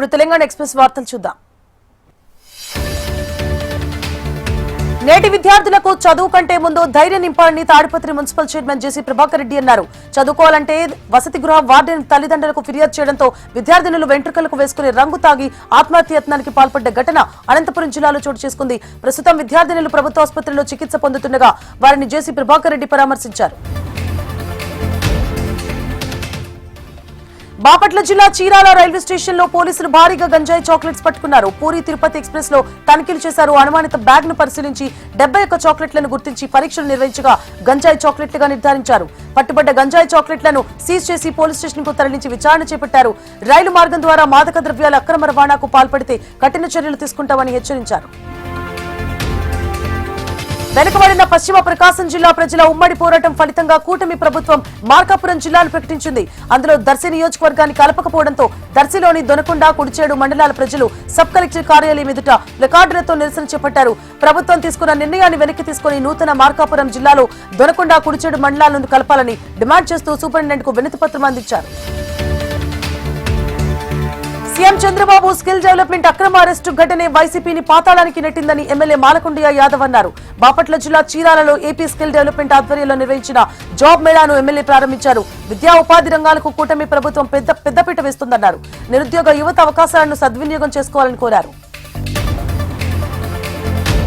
ఇప్పుడు తెలంగాణ ఎక్స్‌ప్రెస్ వార్తలు చూద్దాం. నేటి విద్యార్థులకు చదువు కంటే ముందు ధైర్యం నింపాలని తాడిపత్రి మున్సిపల్ చైర్మన్ జేసీ ప్రభాకర్ రెడ్డి అన్నారు. చదువుకోవాలంటే వసతి గృహ వార్డెన్ తల్లిదండ్రులకు ఫిర్యాదు చేయడంతో విద్యార్థినులు వెంట్రుకలకు వేసుకుని రంగు తాగి ఆత్మహత్య యత్నానికి పాల్పడ్డ ఘటన అనంతపురం జిల్లాలో చోటు చేసుకుంది. ప్రస్తుతం విద్యార్థినులు ప్రభుత్వ ఆసుపత్రిలో చికిత్స పొందుతుండగా వారిని జేసీ ప్రభాకర్ రెడ్డి పరామర్శించారు. బాపట్ల జిల్లా చీరాల రైల్వే స్టేషన్ లో పోలీసులు భారీగా గంజాయి చాక్లెట్స్ పట్టుకున్నారు. పూరి తిరుపతి ఎక్స్ప్రెస్ లో తనిఖీలు చేశారు. అనుమానిత బ్యాగ్ ను పరిశీలించి 71 చాక్లెట్లను గుర్తించి పరీక్షలు నిర్వహించగా గంజాయి చాక్లెట్లుగా నిర్ధారించారు. పట్టుబడ్డ గంజాయి చాక్లెట్లను సీజ్ చేసి పోలీస్ స్టేషన్ కు తరలించి విచారణ చేపట్టారు. రైలు మార్గం ద్వారా మాదక ద్రవ్యాల అక్రమ రవాణాకు పాల్పడితే కఠిన చర్యలు తీసుకుంటామని హెచ్చరించారు. వెనుకబడిన పశ్చిమ ప్రకాశం జిల్లా ప్రజల ఉమ్మడి పోరాటం ఫలితంగా కూటమి ప్రభుత్వం మార్కాపురం జిల్లాను ప్రకటించింది. అందులో దర్శి నియోజకవర్గాన్ని కలపకపోవడంతో దర్శిలోని దొనకొండ, కుడిచేడు మండలాల ప్రజలు సబ్ కలెక్టర్ కార్యాలయం ఎదుట ప్లకార్డులతో నిరసన చేపట్టారు. ప్రభుత్వం తీసుకున్న నిర్ణయాన్ని వెనక్కి తీసుకుని నూతన మార్కాపురం జిల్లాలో దొనకొండ, కుడిచేడు మండలాలను కలపాలని డిమాండ్ చేస్తూ సూపరింటెండెంట్ కు వినతి పత్రం అందించారు. సీఎం చంద్రబాబు స్కిల్ డెవలప్మెంట్ అక్రమ అరెస్టు ఘటనే వైసీపీని పాతాళానికి నెట్టిందని ఎమ్మెల్యే మాలకొండయ్య యాదవ్ అన్నారు. బాపట్ల జిల్లా చీరాలలో ఏపీ స్కిల్ డెవలప్మెంట్ ఆధ్వర్యంలో నిర్వహించిన జాబ్ మేళాను ఎమ్మెల్యే ప్రారంభించారు. విద్యా ఉపాధి రంగాలకు కూటమి ప్రభుత్వం పెద్దపీట వేస్తుందన్నారు. నిరుద్యోగ యువత అవకాశాలను సద్వినియోగం చేసుకోవాలని కోరారు.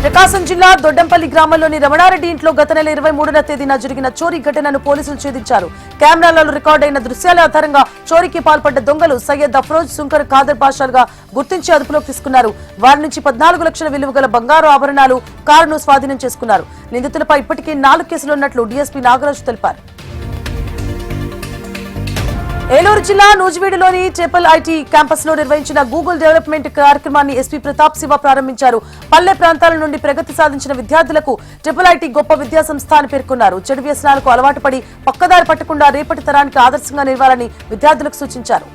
ప్రకాశం జిల్లా దొడ్డంపల్లి గ్రామంలోని రమణారెడ్డి ఇంట్లో గత నెల 23వ తేదీన జరిగిన చోరీ ఘటనను పోలీసులు ఛేదించారు. కెమెరాలలో రికార్డైన దృశ్యాల ఆధారంగా చోరీకి పాల్పడ్డ దొంగలు సయ్యద్ అఫ్రోజ్, సుంకర్ ఖాదర్ బాషాలుగా గుర్తించి అదుపులోకి తీసుకున్నారు. వారి నుంచి 14 లక్షల విలువ గల బంగారు ఆభరణాలు, కారును స్వాధీనం చేసుకున్నారు. నిందితులపై ఇప్పటికే 4 కేసులు ఉన్నట్లు డీఎస్పీ నాగరాజు తెలిపారు. ఏలూరు జిల్లా నూజివీడులోని ట్రిపుల్ ఐటీ క్యాంపస్ లో నిర్వహించిన గూగుల్ డెవలప్మెంట్ కార్యక్రమాన్ని ఎస్పీ ప్రతాప్ శివ ప్రారంభించారు. పల్లె ప్రాంతాల నుండి ప్రగతి సాధించిన విద్యార్థులకు ట్రిపుల్ ఐటీ గొప్ప విద్యా సంస్థ అని పేర్కొన్నారు. చెడు వ్యసనాలకు అలవాటు పడి పక్కదారి పట్టకుండా రేపటి తరానికి ఆదర్శంగా నిలవాలని విద్యార్థులకు సూచించారు.